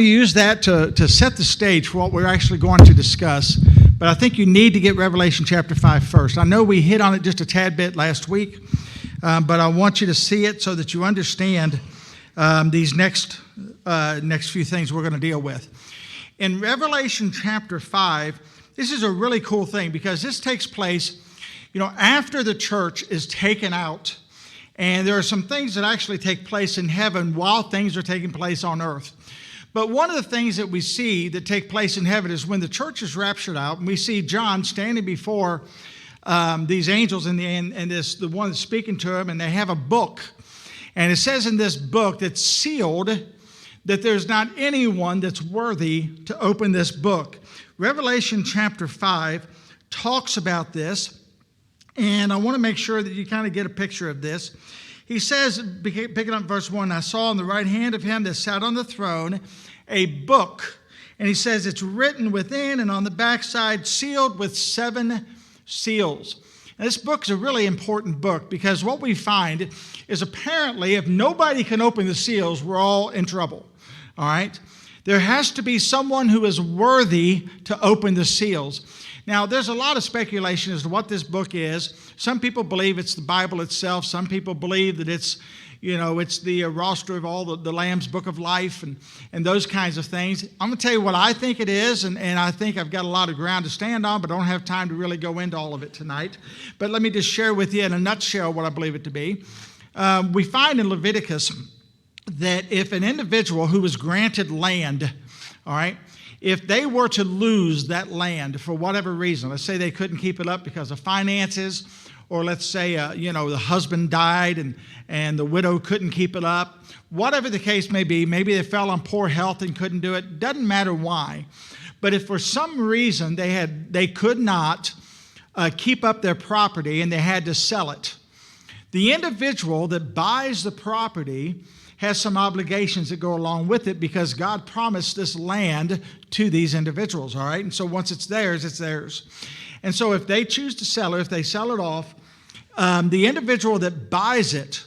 Use that to set the stage for what we're actually going to discuss, but I think you need to get Revelation chapter 5 first. I know we hit on it just a tad bit last week, but I want you to see it so that you understand these next few things we're going to deal with. In Revelation chapter 5, this is a really cool thing because this takes place, after the church is taken out, and there are some things that actually take place in heaven while things are taking place on earth. But one of the things that we see that take place in heaven is when the church is raptured out, and we see John standing before these angels and the one that's speaking to him, and they have a book. And it says in this book that's sealed that there's not anyone that's worthy to open this book. Revelation chapter 5 talks about this, and I want to make sure that you kind of get a picture of this. He says, picking up verse 1, I saw on the right hand of him that sat on the throne a book. And he says it's written within and on the backside, sealed with 7 seals. And this book is a really important book because what we find is apparently if nobody can open the seals, we're all in trouble. All right? There has to be someone who is worthy to open the seals. Now, there's a lot of speculation as to what this book is. Some people believe it's the Bible itself. Some people believe that it's the roster of all the Lamb's Book of Life and those kinds of things. I'm going to tell you what I think it is, and I think I've got a lot of ground to stand on, but I don't have time to really go into all of it tonight. But let me just share with you in a nutshell what I believe it to be. We find in Leviticus that if an individual who was granted land, all right, if they were to lose that land for whatever reason, let's say they couldn't keep it up because of finances, or let's say, the husband died and the widow couldn't keep it up, whatever the case may be, maybe they fell on poor health and couldn't do it, doesn't matter why. But if for some reason they could not keep up their property and they had to sell it, the individual that buys the property has some obligations that go along with it because God promised this land to these individuals, all right? And so once it's theirs, it's theirs. And so if they choose to sell it, if they sell it off, the individual that buys it,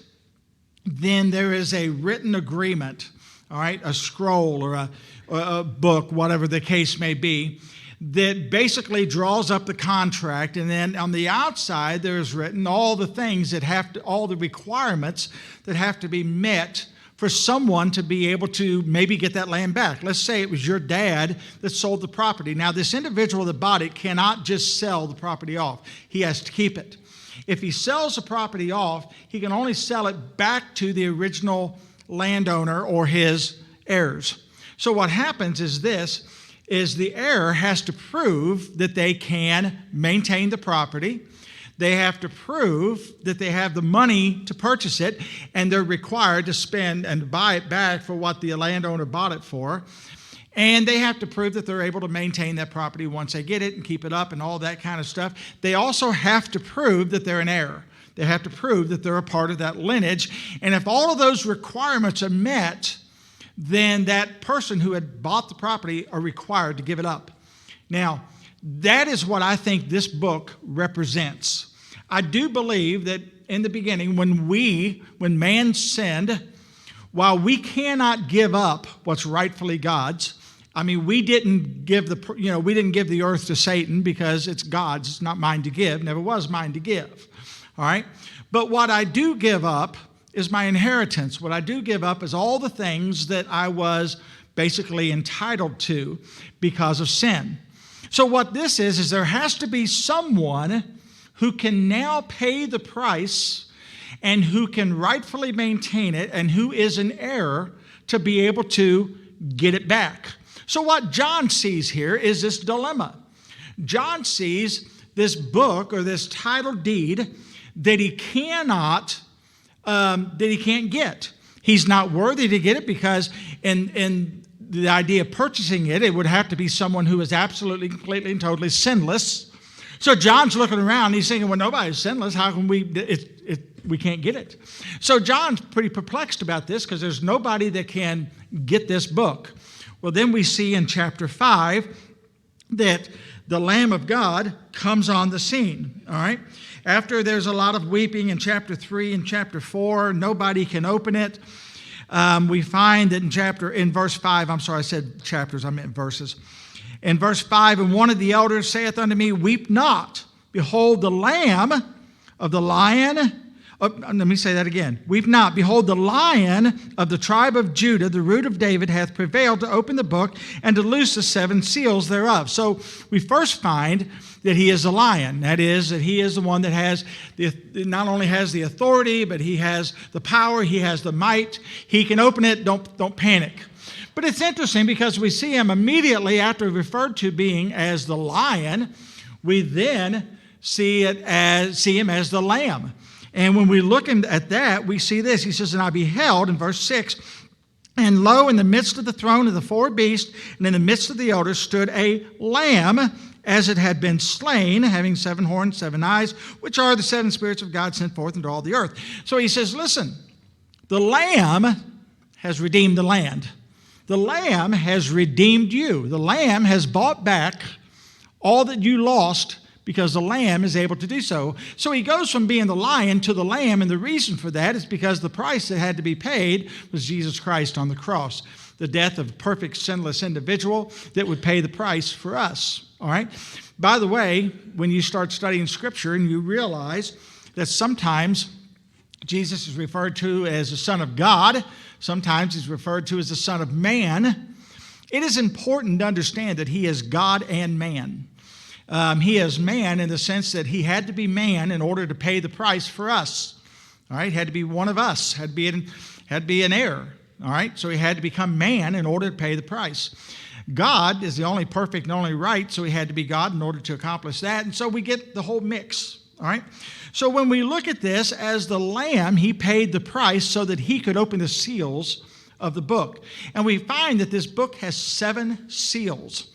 then there is a written agreement, all right, a scroll or a book, whatever the case may be, that basically draws up the contract. And then on the outside, there's written all the things that all the requirements that have to be met for someone to be able to maybe get that land back. Let's say it was your dad that sold the property. Now, this individual that bought it cannot just sell the property off. He has to keep it. If he sells the property off, he can only sell it back to the original landowner or his heirs. So what happens is the heir has to prove that they can maintain the property. They have to prove that they have the money to purchase it, and they're required to spend and buy it back for what the landowner bought it for. And they have to prove that they're able to maintain that property once they get it and keep it up and all that kind of stuff. They also have to prove that they're an heir. They have to prove that they're a part of that lineage. And if all of those requirements are met, then that person who had bought the property are required to give it up. Now, that is what I think this book represents. I do believe that in the beginning, when man sinned, while we cannot give up what's rightfully God's, we didn't give the earth to Satan because it's God's. It's not mine to give. Never was mine to give. All right? But what I do give up is my inheritance. What I do give up is all the things that I was basically entitled to because of sin. So what this is there has to be someone who can now pay the price and who can rightfully maintain it and who is an heir to be able to get it back. So what John sees here is this dilemma. John sees this book or this title deed that he can't get. He's not worthy to get it because in the idea of purchasing it, it would have to be someone who is absolutely, completely, and totally sinless. So John's looking around, he's thinking, well, nobody's sinless. How can we can't get it? So John's pretty perplexed about this because there's nobody that can get this book. Well, then we see in chapter 5 that the Lamb of God comes on the scene, all right? After there's a lot of weeping in chapter 3 and chapter 4, nobody can open it. we find that in verse 5, I'm sorry, I said chapters, I meant verses. In verse 5, and one of the elders saith unto me, Weep not, behold the Lamb of the Lion. Let me say that again. Weep not. Behold, the Lion of the tribe of Judah, the root of David, hath prevailed to open the book and to loose the 7 seals thereof. So we first find that he is a lion. That is, that he is the one that has not only has the authority, but he has the power, he has the might. He can open it. Don't panic. But it's interesting because we see him immediately after referred to being as the lion. We then see him as the lamb. And when we look at that, we see this. He says, and I beheld, in verse 6, and lo, in the midst of the throne of the 4 beasts, and in the midst of the elders, stood a lamb, as it had been slain, having 7 horns, 7 eyes, which are the 7 spirits of God sent forth into all the earth. So he says, listen, the lamb has redeemed the land. The lamb has redeemed you. The lamb has bought back all that you lost, because the lamb is able to do so. So he goes from being the lion to the lamb, and the reason for that is because the price that had to be paid was Jesus Christ on the cross, the death of a perfect, sinless individual that would pay the price for us. All right? By the way, when you start studying Scripture and you realize that sometimes Jesus is referred to as the Son of God, sometimes he's referred to as the Son of Man, it is important to understand that he is God and man. He is man in the sense that he had to be man in order to pay the price for us. All right, had to be one of us, had to be an heir. All right, so he had to become man in order to pay the price. God is the only perfect and only right, so he had to be God in order to accomplish that. And so we get the whole mix. All right, so when we look at this as the lamb, he paid the price so that he could open the seals of the book. And we find that this book has 7 seals.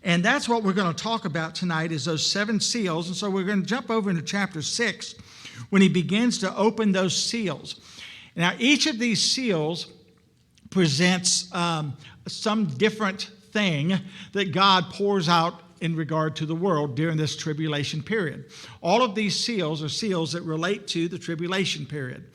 And that's what we're going to talk about tonight, is those 7 seals. And so we're going to jump over into chapter 6 when he begins to open those seals. Now, each of these seals presents some different thing that God pours out in regard to the world during this tribulation period. All of these seals are seals that relate to the tribulation period.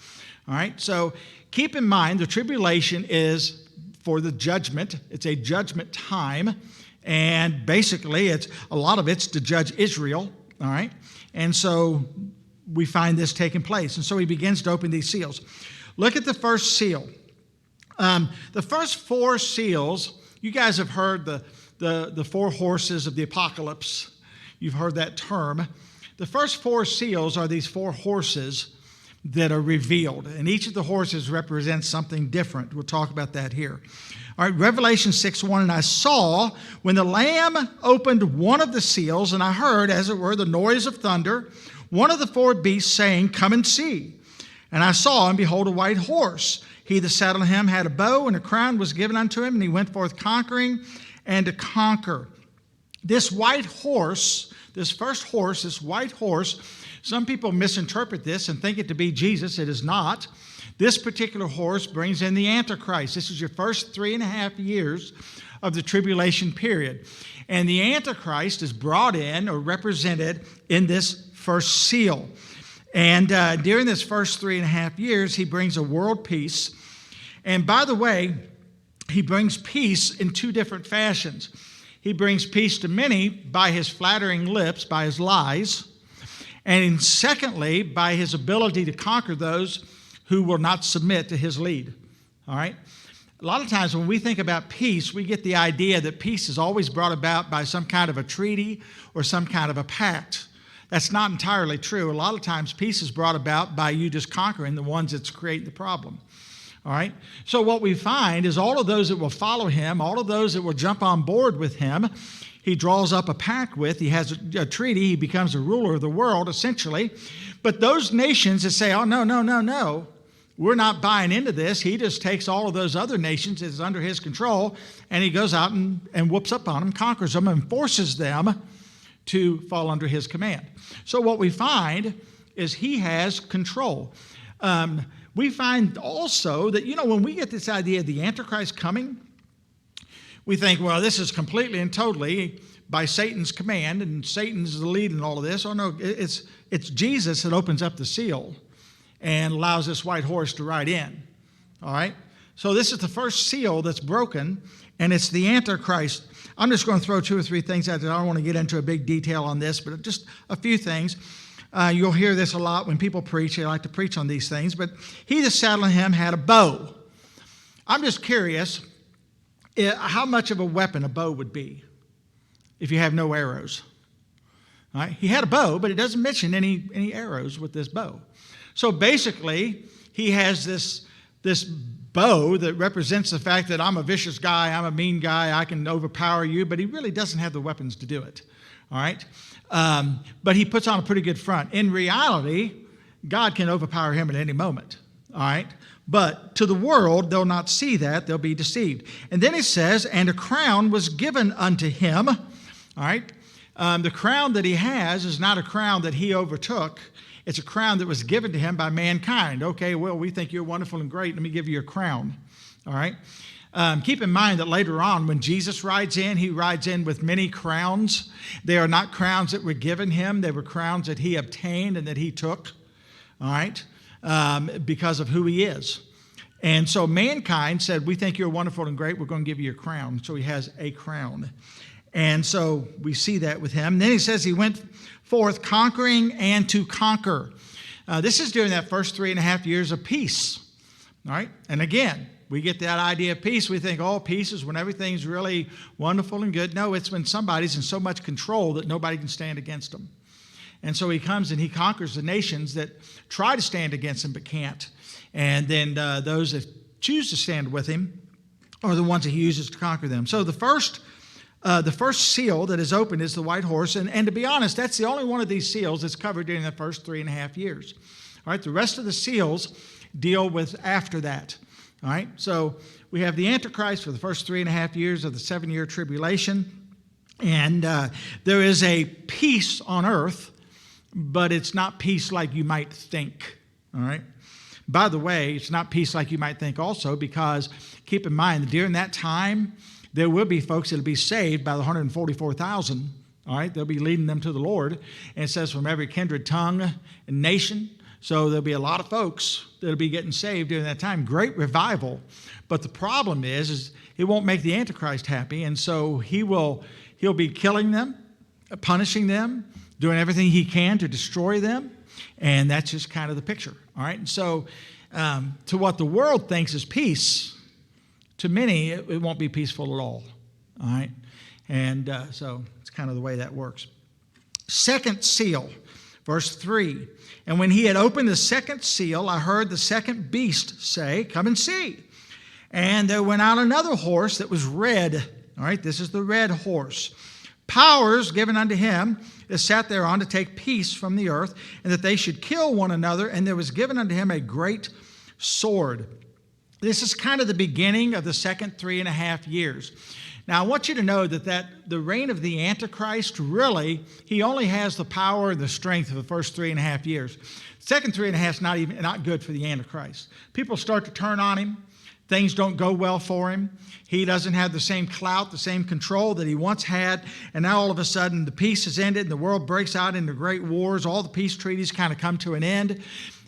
All right, so keep in mind the tribulation is for the judgment. It's a judgment time. And basically, a lot of it's to judge Israel, all right? And so we find this taking place. And so he begins to open these seals. Look at the first seal. The first 4 seals, you guys have heard the 4 horses of the apocalypse. You've heard that term. The first 4 seals are these 4 horses that are revealed. And each of the horses represents something different. We'll talk about that here. All right, Revelation 6:1, and I saw when the Lamb opened one of the seals, and I heard, as it were, the noise of thunder, one of the 4 beasts saying, Come and see. And I saw, and behold, a white horse. He that sat on him had a bow, and a crown was given unto him, and he went forth conquering and to conquer. This white horse, this first horse, this white horse, some people misinterpret this and think it to be Jesus. It is not. This particular horse brings in the Antichrist. This is your first 3.5 years of the tribulation period. And the Antichrist is brought in or represented in this first seal. And during this first 3.5 years, he brings a world peace. And by the way, he brings peace in 2 different fashions. He brings peace to many by his flattering lips, by his lies. And secondly, by his ability to conquer those who will not submit to his lead. All right? A lot of times when we think about peace, we get the idea that peace is always brought about by some kind of a treaty or some kind of a pact. That's not entirely true. A lot of times peace is brought about by you just conquering the ones that's creating the problem. All right? So what we find is all of those that will follow him, all of those that will jump on board with him, he draws up a pact with, he has a treaty, he becomes a ruler of the world, essentially. But those nations that say, oh, no, we're not buying into this. He just takes all of those other nations that's under his control, and he goes out and whoops up on them, conquers them, and forces them to fall under his command. So what we find is he has control. We find also that, when we get this idea of the Antichrist coming, we think, well, this is completely and totally by Satan's command, and Satan's the lead in all of this. Oh, no, it's Jesus that opens up the seal and allows this white horse to ride in. All right? So this is the first seal that's broken, and it's the Antichrist. I'm just going to throw 2 or 3 things out there. I don't want to get into a big detail on this, but just a few things. You'll hear this a lot when people preach. They like to preach on these things. But he that sat on him had a bow. I'm just curious how much of a weapon a bow would be if you have no arrows. All right? He had a bow, but it doesn't mention any arrows with this bow. So basically, he has this bow that represents the fact that I'm a vicious guy, I'm a mean guy, I can overpower you, but he really doesn't have the weapons to do it. All right? But he puts on a pretty good front. In reality, God can overpower him at any moment. All right? But to the world, they'll not see that. They'll be deceived. And then it says, and a crown was given unto him. All right? The crown that he has is not a crown that he overtook. It's a crown that was given to him by mankind. Okay, well, we think you're wonderful and great. Let me give you a crown. All right? Keep in mind that later on, when Jesus rides in, he rides in with many crowns. They are not crowns that were given him. They were crowns that he obtained and that he took. All right? Because of who he is. And so mankind said, we think you're wonderful and great. We're going to give you a crown. So he has a crown. And so we see that with him. And then he says he went forth conquering and to conquer. This is during that first 3.5 years of peace. All right? And again, we get that idea of peace. We think, oh, peace is when everything's really wonderful and good. No, it's when somebody's in so much control that nobody can stand against them. And so he comes and he conquers the nations that try to stand against him but can't. And then those that choose to stand with him are the ones that he uses to conquer them. So the first seal that is opened is the white horse. And to be honest, that's the only one of these seals that's covered during the first 3.5 years. All right, the rest of the seals deal with after that. All right, so we have the Antichrist for the first 3.5 years of the 7-year tribulation. And there is a peace on earth, but it's not peace like you might think, all right? By the way, it's not peace like you might think also, because keep in mind that during that time, there will be folks that will be saved by the 144,000, all right? They'll be leading them to the Lord. And it says from every kindred, tongue, and nation. So there'll be a lot of folks that'll be getting saved during that time. Great revival. But the problem is it won't make the Antichrist happy. And so he'll be killing them, punishing them, doing everything he can to destroy them. And that's just kind of the picture. All right. And so to what the world thinks is peace, to many, it won't be peaceful at all. All right. And so it's kind of the way that works. Second seal, verse 3. And when he had opened the second seal, I heard the second beast say, come and see. And there went out another horse that was red. All right. This is the red horse. Powers given unto him that sat thereon to take peace from the earth, and that they should kill one another, and there was given unto him a great sword. This is kind of the beginning of the second 3.5 years. Now, I want you to know that the reign of the Antichrist, really, he only has the power and the strength of the first 3.5 years. Second 3.5 is not good for the Antichrist. People start to turn on him. Things don't go well for him. He doesn't have the same clout, the same control that he once had. And now all of a sudden the peace is ended and the world breaks out into great wars. All the peace treaties kind of come to an end.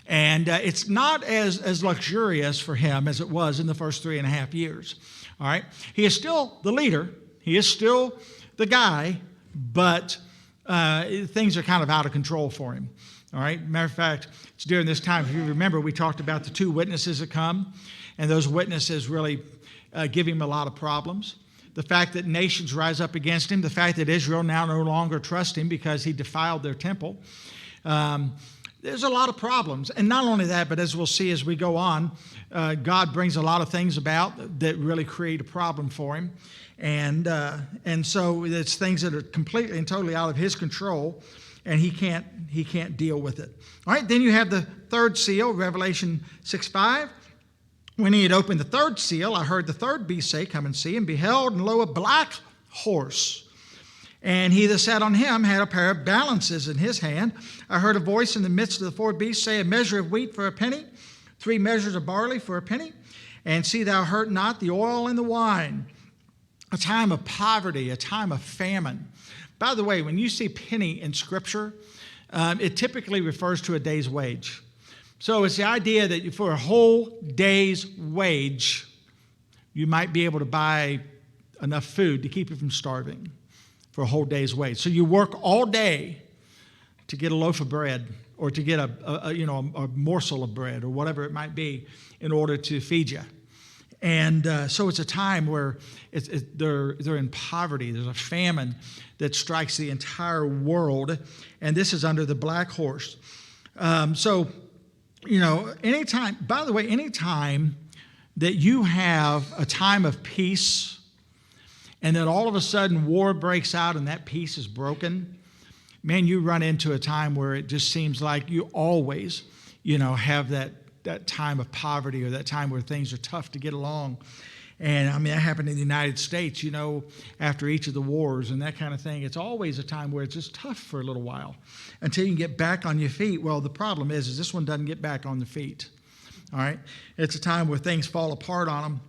And it's not as luxurious for him as it was in the first 3.5 years. All right. He is still the leader. He is still the guy, but things are kind of out of control for him. All right. Matter of fact, it's during this time, if you remember, we talked about the 2 witnesses that come. And those witnesses really give him a lot of problems. The fact that nations rise up against him, the fact that Israel now no longer trusts him because he defiled their temple. There's a lot of problems. And not only that, but as we'll see as we go on, God brings a lot of things about that really create a problem for him. And so it's things that are completely and totally out of his control, and he can't deal with it. All right, then you have the third seal, Revelation 6:5. When he had opened the third seal, I heard the third beast say, come and see, and beheld, and lo, a black horse. And he that sat on him had a pair of balances in his hand. I heard a voice in the midst of the 4 beasts say, a measure of wheat for a penny, 3 measures of barley for a penny, and see thou hurt not the oil and the wine. A time of poverty, a time of famine. By the way, when you see penny in Scripture, it typically refers to a day's wage. So it's the idea that for a whole day's wage, you might be able to buy enough food to keep you from starving for a whole day's wage. So you work all day to get a loaf of bread or to get a morsel of bread or whatever it might be in order to feed you. And so it's a time where they're in poverty. There's a famine that strikes the entire world, and this is under the black horse. Anytime, by the way, anytime that you have a time of peace and then all of a sudden war breaks out and that peace is broken, man, you run into a time where it just seems like you always, have that time of poverty or that time where things are tough to get along. And I mean, that happened in the United States, after each of the wars and that kind of thing. It's always a time where it's just tough for a little while until you can get back on your feet. Well, the problem is this one doesn't get back on the feet. All right. It's a time where things fall apart on them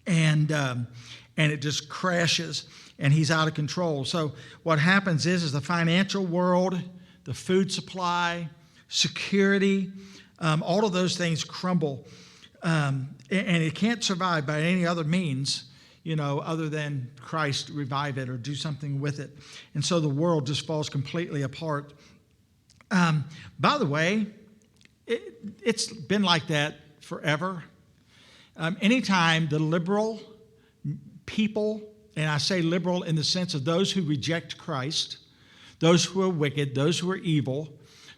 and it just crashes and he's out of control. So what happens is the financial world, the food supply, security, all of those things crumble. And it can't survive by any other means, other than Christ revive it or do something with it. And so the world just falls completely apart. By the way, it's been like that forever. Anytime the liberal people, and I say liberal in the sense of those who reject Christ, those who are wicked, those who are evil,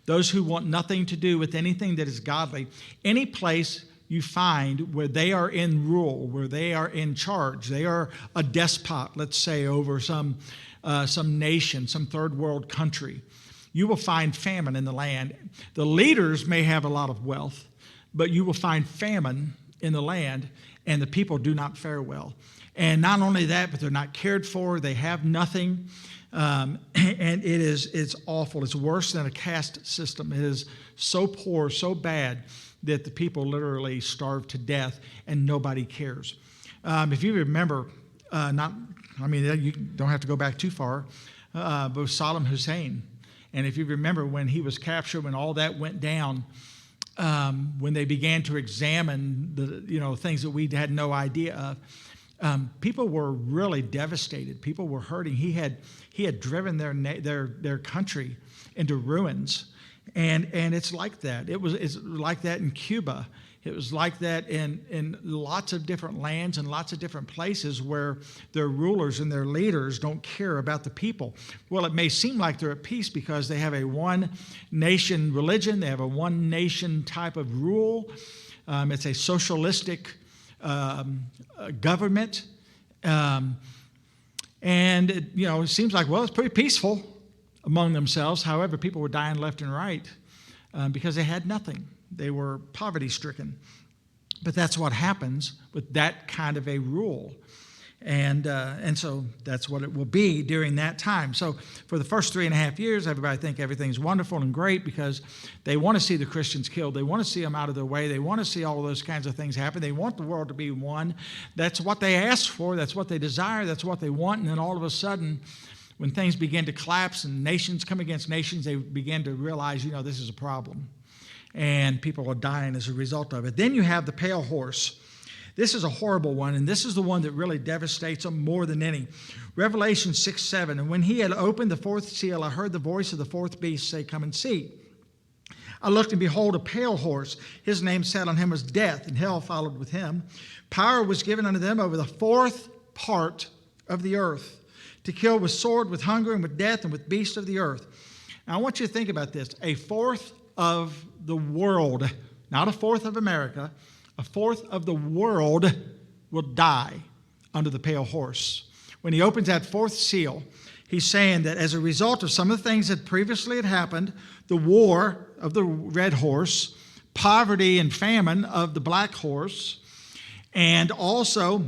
those who want nothing to do with anything that is godly, any place you find where they are in rule, where they are in charge, they are a despot, let's say, over some nation, some third world country, you will find famine in the land. The leaders may have a lot of wealth, but you will find famine in the land, and the people do not fare well. And not only that, but they're not cared for, they have nothing. And it's awful. It's worse than a caste system. It is so poor, so bad that the people literally starve to death and nobody cares. If you remember, you don't have to go back too far, but Saddam Hussein. And if you remember when he was captured, when all that went down, when they began to examine the things that we had no idea of, people were really devastated. People were hurting. He had driven their country into ruins, and it's like that. It's like that in Cuba. It was like that in lots of different lands and lots of different places where their rulers and their leaders don't care about the people. Well, it may seem like they're at peace because they have a one-nation religion. They have a one-nation type of rule. It's a socialistic government, and it seems like, well, it's pretty peaceful among themselves. However, people were dying left and right because they had nothing. They were poverty-stricken. But that's what happens with that kind of a rule. And so that's what it will be during that time. So for the first 3.5 years, everybody think everything's wonderful and great because they want to see the Christians killed. They want to see them out of their way. They want to see all of those kinds of things happen. They want the world to be one. That's what they ask for. That's what they desire. That's what they want. And then all of a sudden, when things begin to collapse and nations come against nations, they begin to realize, this is a problem. And people are dying as a result of it. Then you have the pale horse. This is a horrible one, and this is the one that really devastates them more than any. Revelation 6:7, and when he had opened the fourth seal, I heard the voice of the fourth beast say, "Come and see." I looked, and behold, a pale horse. His name sat on him was Death, and hell followed with him. Power was given unto them over the fourth part of the earth, to kill with sword, with hunger, and with death, and with beasts of the earth. Now, I want you to think about this. A fourth of the world, not a fourth of America, a fourth of the world will die under the pale horse. When he opens that fourth seal, he's saying that as a result of some of the things that previously had happened, the war of the red horse, poverty and famine of the black horse, and also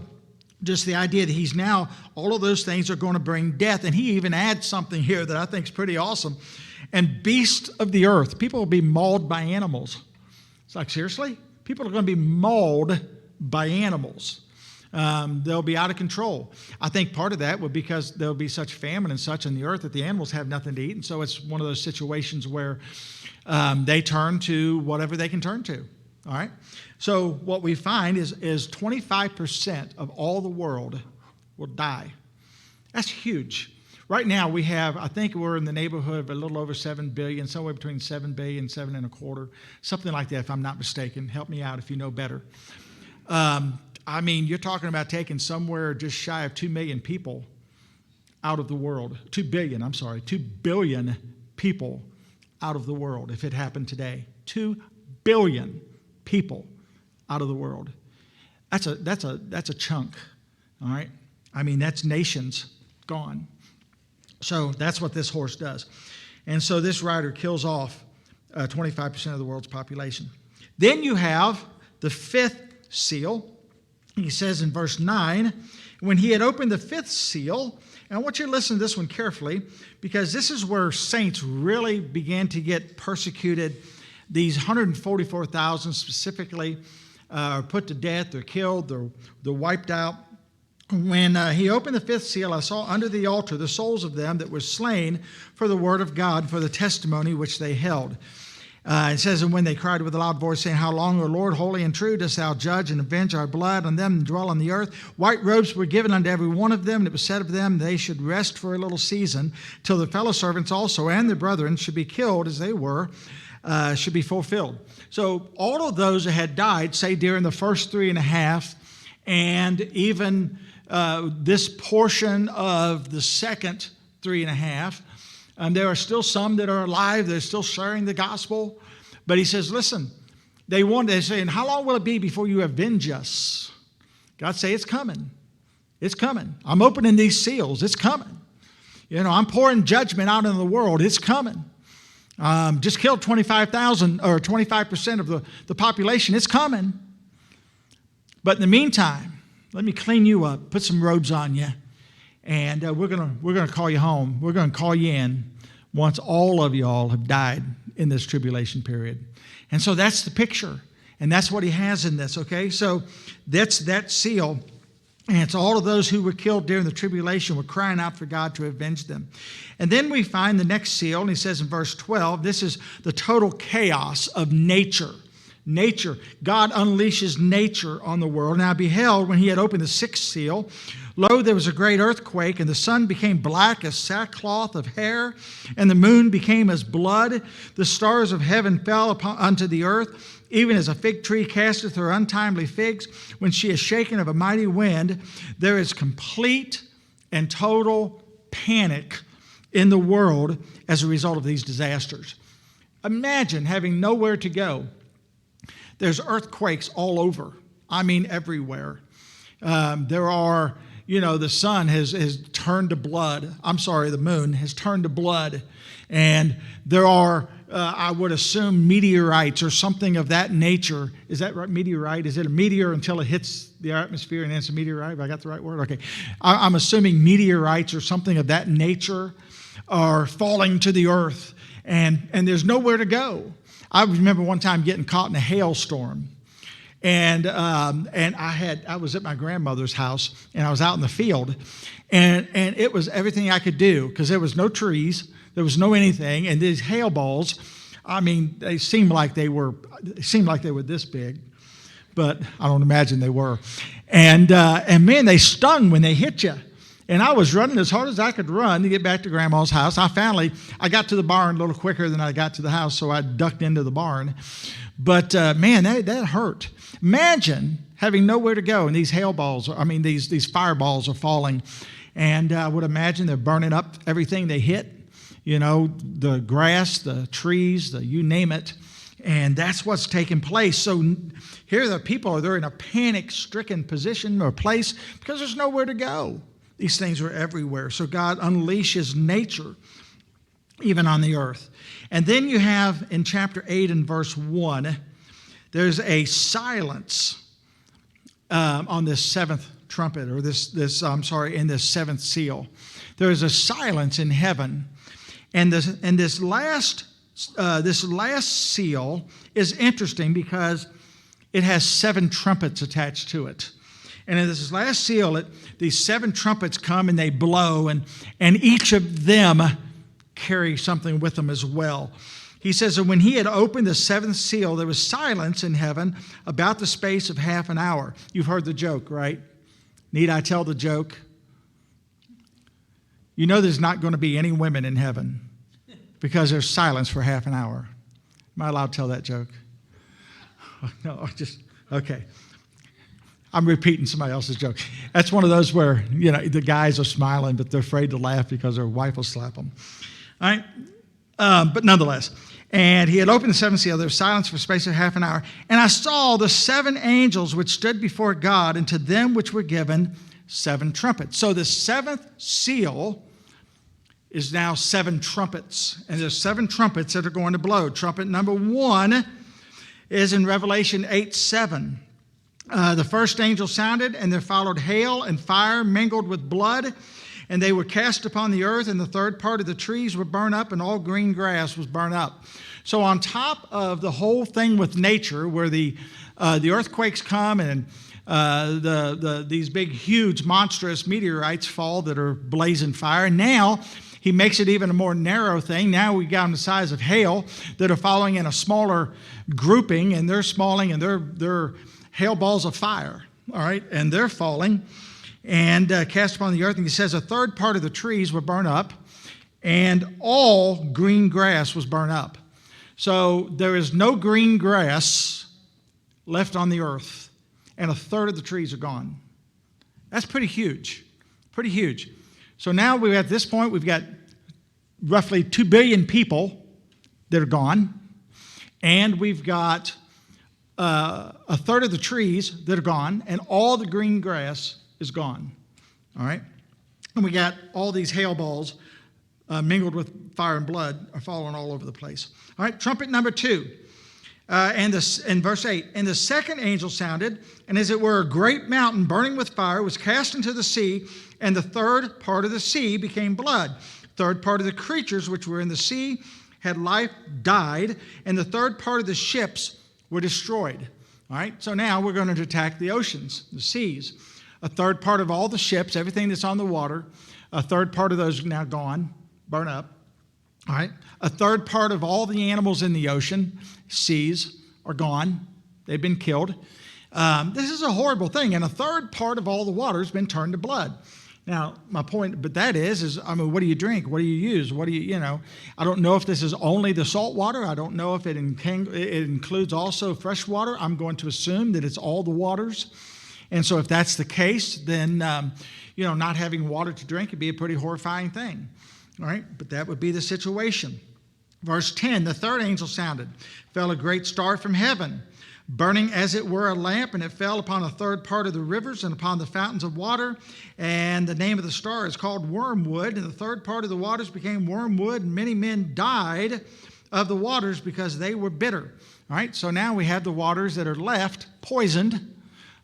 just the idea that he's now, all of those things are going to bring death. And he even adds something here that I think is pretty awesome. And beasts of the earth, people will be mauled by animals. It's like, seriously? People are going to be mauled by animals. They'll be out of control. I think part of that would be because there'll be such famine and such in the earth that the animals have nothing to eat. And so it's one of those situations where they turn to whatever they can turn to. All right? So what we find is 25% of all the world will die. That's huge. Right now we have, I think we're in the neighborhood of a little over 7 billion, somewhere between 7 billion and 7.25, something like that if I'm not mistaken. Help me out if you know better. I mean, you're talking about taking somewhere just shy of 2 million people out of the world. 2 billion people out of the world if it happened today. 2 billion people out of the world. That's a chunk, all right? I mean, that's nations gone. So that's what this horse does. And so this rider kills off 25% of the world's population. Then you have the fifth seal. He says in verse 9, when he had opened the fifth seal, and I want you to listen to this one carefully, because this is where saints really began to get persecuted. These 144,000 specifically are put to death, they're killed, they're wiped out. When he opened the fifth seal, I saw under the altar the souls of them that were slain for the word of God, for the testimony which they held. It says, and when they cried with a loud voice, saying, how long, O Lord, holy and true, dost thou judge and avenge our blood on them that dwell on the earth? White robes were given unto every one of them, and it was said of them, they should rest for a little season, till the fellow servants also and their brethren should be killed as they were, should be fulfilled. So all of those that had died, say during the first 3.5, and even this portion of the second 3.5, there are still some that are alive. They're still sharing the gospel. But he says, listen, they're saying, how long will it be before you avenge us? God say, it's coming. It's coming. I'm opening these seals. It's coming. I'm pouring judgment out in the world. It's coming. Just killed 25,000 or 25% of the population. It's coming. But in the meantime, let me clean you up, put some robes on you, and we're gonna call you home. We're gonna call you in once all of y'all have died in this tribulation period. And so that's the picture, and that's what he has in this. Okay, so that's that seal, and it's all of those who were killed during the tribulation were crying out for God to avenge them. And then we find the next seal, and he says in verse 12, this is the total chaos of nature. Nature. God unleashes nature on the world. And I beheld, when he had opened the sixth seal, lo, there was a great earthquake, and the sun became black as sackcloth of hair, and the moon became as blood. The stars of heaven fell unto the earth, even as a fig tree casteth her untimely figs when she is shaken of a mighty wind. There is complete and total panic in the world as a result of these disasters. Imagine having nowhere to go. There's earthquakes all over. I mean, everywhere. There are, the sun has turned to blood. I'm sorry, the moon has turned to blood. And there are, I would assume, meteorites or something of that nature. Is that right? Meteorite? Is it a meteor until it hits the atmosphere and then it's a meteorite? Have I got the right word? Okay. I'm assuming meteorites or something of that nature are falling to the earth. And there's nowhere to go. I remember one time getting caught in a hailstorm, and I was at my grandmother's house, and I was out in the field, and it was everything I could do because there was no trees, there was no anything, and these hail balls, I mean, they seemed like they were this big, but I don't imagine they were, and man, they stung when they hit you. And I was running as hard as I could run to get back to Grandma's house. I got to the barn a little quicker than I got to the house, so I ducked into the barn. But man, that hurt. Imagine having nowhere to go, and these these fireballs are falling. And I would imagine they're burning up everything they hit, the grass, the trees, you name it. And that's what's taking place. So here the people they're in a panic-stricken position or place because there's nowhere to go. These things are everywhere. So God unleashes nature even on the earth. And then you have in chapter 8 and verse 1, there's a silence on this seventh trumpet, or in this seventh seal. There is a silence in heaven. And this last seal is interesting because it has 7 trumpets attached to it. And in this last seal, these 7 trumpets come and they blow, and each of them carry something with them as well. he says that when he had opened the seventh seal, there was silence in heaven about the space of half an hour. You've heard the joke, right? Need I tell the joke? You know there's not going to be any women in heaven because there's silence for half an hour. Am I allowed to tell that joke? No, okay. I'm repeating somebody else's joke. That's one of those where, the guys are smiling, but they're afraid to laugh because their wife will slap them. All right? But nonetheless. And he had opened the seventh seal. There was silence for a space of half an hour. And I saw the seven angels which stood before God, and to them which were given 7 trumpets. So the seventh seal is now 7 trumpets. And there's 7 trumpets that are going to blow. Trumpet number 1 is in Revelation 8:7. The first angel sounded, and there followed hail and fire mingled with blood, and they were cast upon the earth, and the third part of the trees were burned up, and all green grass was burned up. So on top of the whole thing with nature, where the earthquakes come and these big, huge, monstrous meteorites fall that are blazing fire, now he makes it even a more narrow thing. Now we got them the size of hail that are falling in a smaller grouping, and they're smalling, and they're hail balls of fire, all right? And they're falling and cast upon the earth. And he says a third part of the trees were burned up, and all green grass was burned up. So there is no green grass left on the earth, and a third of the trees are gone. That's pretty huge, pretty huge. So now at this point, we've got roughly 2 billion people that are gone, and we've got a third of the trees that are gone, and all the green grass is gone. All right? And we got all these hail balls mingled with fire and blood are falling all over the place. All right, trumpet number 2. In verse 8, and the second angel sounded, and as it were a great mountain burning with fire was cast into the sea, and the third part of the sea became blood. Third part of the creatures which were in the sea had life, died, and the third part of the ships were destroyed. All right, so now we're going to attack the oceans, the seas. A third part of all the ships, everything that's on the water, a third part of those are now gone, burn up. All right, a third part of all the animals in the ocean, seas, are gone. They've been killed. This is a horrible thing, and a third part of all the water has been turned to blood. Now, my point, but that is, what do you drink? What do you use? What do you, I don't know if this is only the salt water. I don't know if it includes also fresh water. I'm going to assume that it's all the waters. And so if that's the case, then, not having water to drink would be a pretty horrifying thing. All right, but that would be the situation. Verse 10, the third angel sounded, fell a great star from heaven, burning as it were a lamp, and it fell upon a third part of the rivers and upon the fountains of water. And the name of the star is called wormwood, and the third part of the waters became wormwood, and many men died of the waters because they were bitter. All right, so now we have the waters that are left poisoned,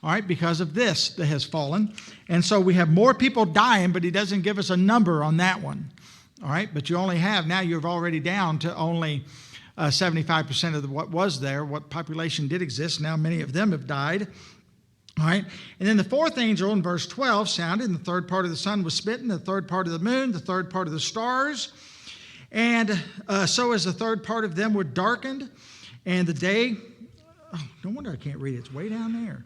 all right, because of this that has fallen. And so we have more people dying, but he doesn't give us a number on that one. All right, but you're already down to only 75% of what was there, what population did exist. Now many of them have died. All right, and then the fourth angel in verse 12 sounded, and the third part of the sun was smitten, the third part of the moon, the third part of the stars, and so as the third part of them were darkened, and the day, no wonder I can't read it, it's way down there.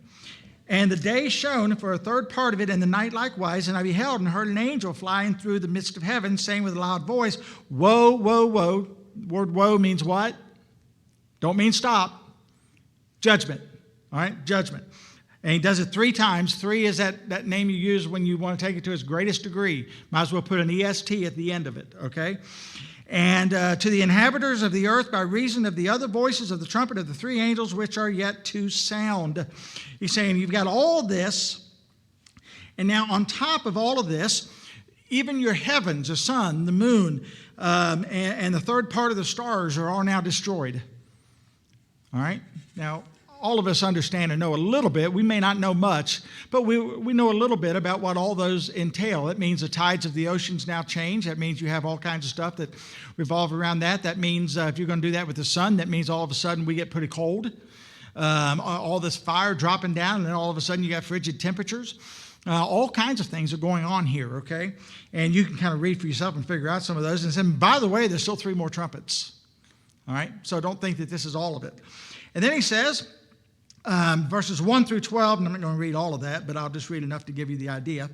And the day shone for a third part of it, and the night likewise. And I beheld and heard an angel flying through the midst of heaven, saying with a loud voice, woe, woe, woe. The word woe means what? Don't mean stop. Judgment. All right, judgment. And he does it 3 times. 3 is that name you use when you want to take it to its greatest degree. Might as well put an EST at the end of it, okay? And to the inhabitants of the earth by reason of the other voices of the trumpet of the 3 angels which are yet to sound. He's saying you've got all this, and now on top of all of this, even your heavens, the sun, the moon, and the third part of the stars are all now destroyed. All right? Now, all of us understand and know a little bit. We may not know much, but we know a little bit about what all those entail. It means the tides of the oceans now change. That means you have all kinds of stuff that revolve around that. That means if you're going to do that with the sun, that means all of a sudden we get pretty cold. All this fire dropping down, and then all of a sudden you got frigid temperatures. All kinds of things are going on here, okay? And you can kind of read for yourself and figure out some of those. And say, by the way, there's still 3 more trumpets. All right? So don't think that this is all of it. And then he says, verses 1 through 12, and I'm not going to read all of that, but I'll just read enough to give you the idea.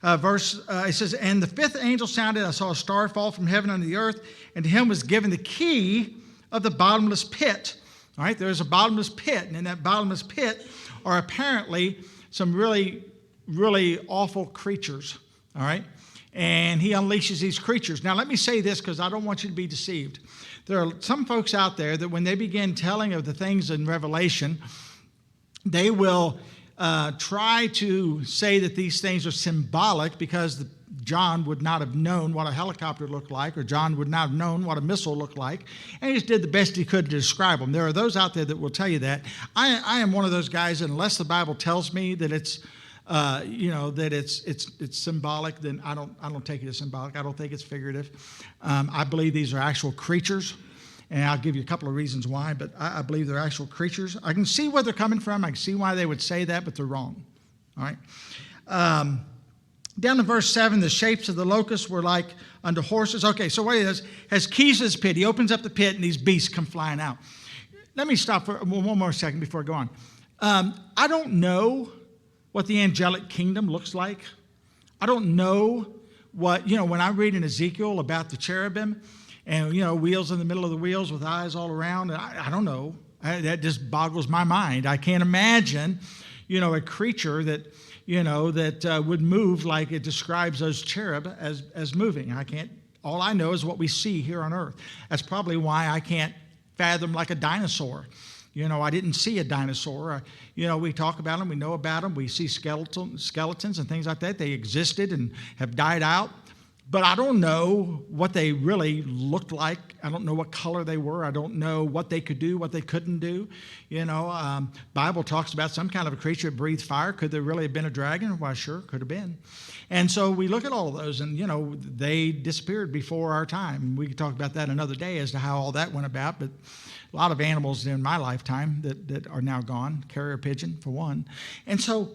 It says, and the fifth angel sounded, I saw a star fall from heaven unto the earth, and to him was given the key of the bottomless pit. All right, there's a bottomless pit, and in that bottomless pit are apparently some really, really awful creatures. All right, and he unleashes these creatures. Now, let me say this because I don't want you to be deceived. There are some folks out there that when they begin telling of the things in Revelation, they will try to say that these things are symbolic because John would not have known what a helicopter looked like, or John would not have known what a missile looked like, and he just did the best he could to describe them. There are those out there that will tell you that. I am one of those guys, unless the Bible tells me that it's that it's symbolic, then I don't take it as symbolic. I don't think it's figurative. I believe these are actual creatures. And I'll give you a couple of reasons why, but I believe they're actual creatures. I can see where they're coming from. I can see why they would say that, but they're wrong. All right. Down to verse 7, the shapes of the locusts were like unto horses. Okay, so what he does, has keys to this pit. He opens up the pit, and these beasts come flying out. Let me stop for one more second before I go on. I don't know what the angelic kingdom looks like. I don't know what, when I read in Ezekiel about the cherubim, and, wheels in the middle of the wheels with eyes all around. I don't know. That just boggles my mind. I can't imagine, a creature that, that would move like it describes those cherub as moving. I can't. All I know is what we see here on earth. That's probably why I can't fathom like a dinosaur. I didn't see a dinosaur. We talk about them. We know about them. We see skeletons and things like that. They existed and have died out. But I don't know what they really looked like. I don't know what color they were. I don't know what they could do, what they couldn't do. Bible talks about some kind of a creature that breathed fire. Could there really have been a dragon? Why, sure, could have been. And so we look at all of those, and, they disappeared before our time. We could talk about that another day as to how all that went about, but a lot of animals in my lifetime that are now gone, carrier pigeon for one. And so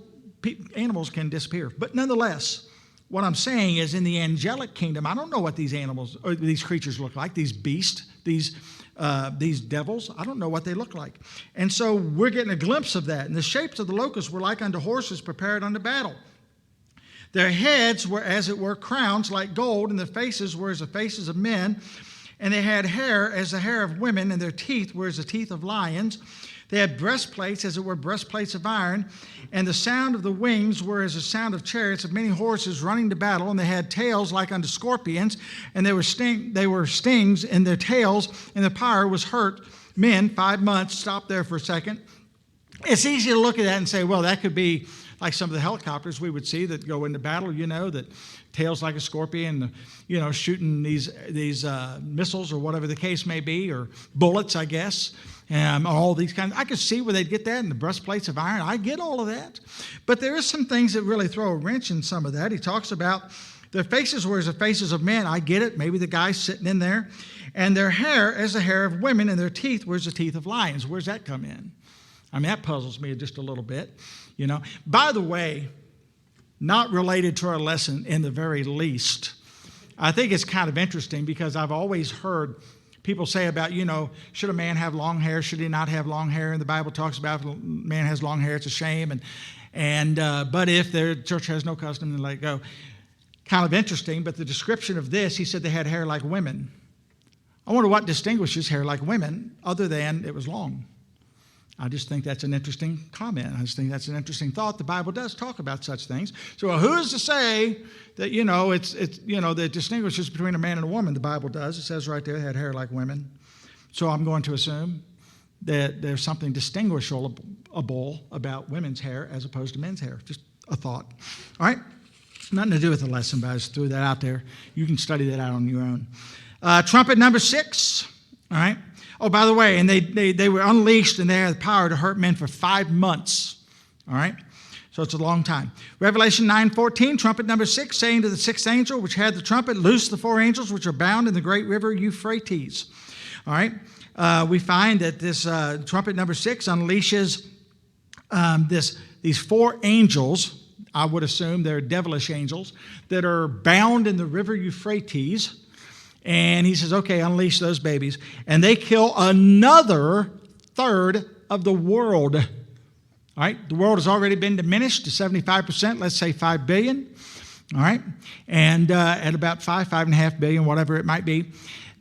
animals can disappear. But nonetheless, what I'm saying is, in the angelic kingdom, I don't know what these animals or these creatures look like, these beasts, these devils. I don't know what they look like. And so we're getting a glimpse of that. And the shapes of the locusts were like unto horses prepared unto battle. Their heads were, as it were, crowns like gold, and their faces were as the faces of men. And they had hair as the hair of women, and their teeth were as the teeth of lions. They had breastplates, as it were, breastplates of iron, and the sound of the wings were as the sound of chariots of many horses running to battle, and they had tails like unto scorpions, and they were stings in their tails, and the power was hurt men 5 months. Stop there for a second. It's easy to look at that and say, well, that could be like some of the helicopters we would see that go into battle, that tails like a scorpion, shooting these missiles or whatever the case may be, or bullets, I guess. All these kinds. I could see where they'd get that in the breastplates of iron. I get all of that. But there is some things that really throw a wrench in some of that. He talks about their faces were as the faces of men. I get it. Maybe the guy's sitting in there. And their hair as the hair of women, and their teeth were as the teeth of lions. Where's that come in? That puzzles me just a little bit. By the way, not related to our lesson in the very least. I think it's kind of interesting because I've always heard people say about, should a man have long hair? Should he not have long hair? And the Bible talks about if a man has long hair, it's a shame. But if their church has no custom, then let it go. Kind of interesting, but the description of this, he said they had hair like women. I wonder what distinguishes hair like women other than it was long. I just think that's an interesting comment. I just think that's an interesting thought. The Bible does talk about such things. So who is to say that, that distinguishes between a man and a woman? The Bible does. It says right there they had hair like women. So I'm going to assume that there's something distinguishable about women's hair as opposed to men's hair. Just a thought. All right? Nothing to do with the lesson, but I just threw that out there. You can study that out on your own. Trumpet number 6. All right? Oh, by the way, and they were unleashed, and they had the power to hurt men for 5 months. All right? So it's a long time. Revelation 9:14, trumpet number 6, saying to the sixth angel, which had the trumpet, loose the 4 angels which are bound in the great river Euphrates. All right? We find that this trumpet number 6 unleashes these 4 angels. I would assume they're devilish angels that are bound in the river Euphrates. And he says, okay, unleash those babies. And they kill another third of the world. All right, the world has already been diminished to 75%, let's say 5 billion. All right, and at about 5.5 billion, whatever it might be,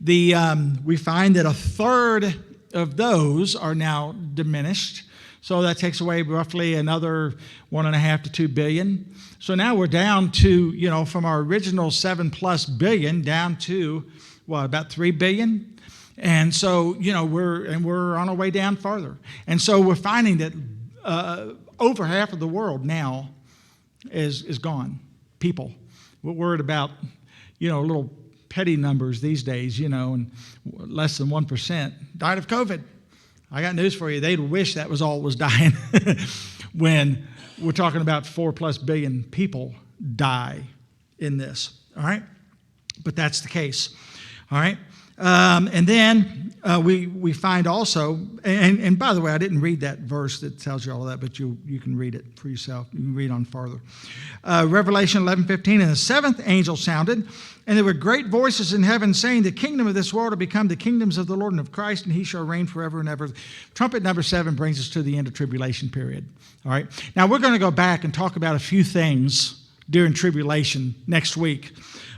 we find that a third of those are now diminished. So that takes away roughly another 1.5 to 2 billion. So now we're down to, from our original 7+ billion down to, about 3 billion. And so, we're on our way down farther. And so we're finding that over half of the world now is gone. People. We're worried about, little petty numbers these days, and less than 1% died of COVID. I got news for you. They'd wish that was all was dying when we're talking about 4+ billion people die in this. All right? But that's the case. All right? And then we find also, and by the way, I didn't read that verse that tells you all that, but you can read it for yourself. You can read on farther. Revelation 11:15, and the seventh angel sounded, and there were great voices in heaven saying, the kingdom of this world will become the kingdoms of the Lord and of Christ, and he shall reign forever and ever. Trumpet number 7 brings us to the end of tribulation period. All right. Now we're going to go back and talk about a few things during tribulation next week.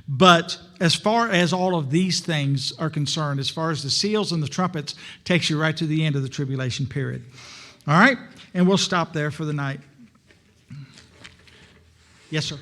But as far as all of these things are concerned, as far as the seals and the trumpets, takes you right to the end of the tribulation period. All right? And we'll stop there for the night. Yes, sir.